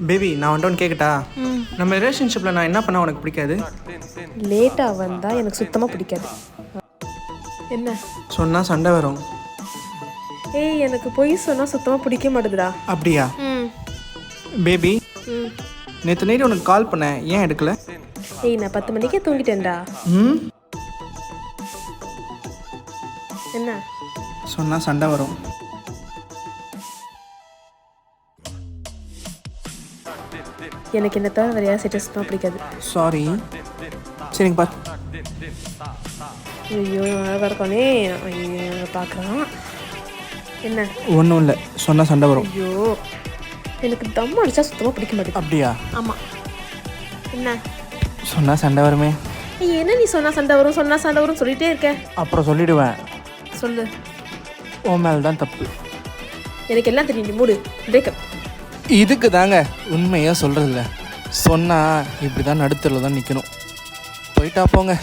Baby நான் வந்துட்டு கேட்கட்டா? நம்ம ரிலேஷன்ஷிப்பில் நான் என்ன பண்ணால் உனக்கு பிடிக்காது? லேட்டாக வந்தால் எனக்கு சுத்தமாக பிடிக்காது. என்ன சொன்னால் சண்டை வரும். ஏய், எனக்கு பொய் சொன்னால் சுத்தமாக பிடிக்க மாட்டேதுடா. அப்படியா? பேபி நேற்று நைட்டு உனக்கு கால் பண்ணேன், ஏன் எடுக்கல? ஏய், நான் 10 மணிக்கே தூங்கிட்டேன்டா. என்ன சொன்னால் சண்டை வரும். எனக்கு என்ன தவிர வேறு யாரும் செட்டு சுத்தமாக பிடிக்காது. சாரி. சரிங்க பார். ஐயோ, அழகாக இருக்கானே. ஐயோ, பார்க்குறான். என்ன? ஒன்றும் இல்லை, சொன்னால் சண்டை வரும். ஐயோ, எனக்கு தம் அடித்தா சுத்தமாக பிடிக்க மாட்டேங்குது. அப்படியா? ஆமாம். என்ன? சொன்னால் சண்டை வருமே. ஐய், என்ன நீ சொன்னால் சண்டை வரும் சொன்னால் சண்டை வரும் சொல்லிகிட்டே இருக்க. அப்புறம் சொல்லிவிடுவேன். சொல்லு. உன் மேலே தான் தப்பு. எனக்கு எல்லாம் தெரியும், நீ மூடு. பிரேக்கப். இதுக்கு தாங்க உண்மையாக சொல்கிறதில்ல. சொன்னால் இப்படி தான் நடுத்தரில் தான் நிற்கணும். போயிட்டா போங்க.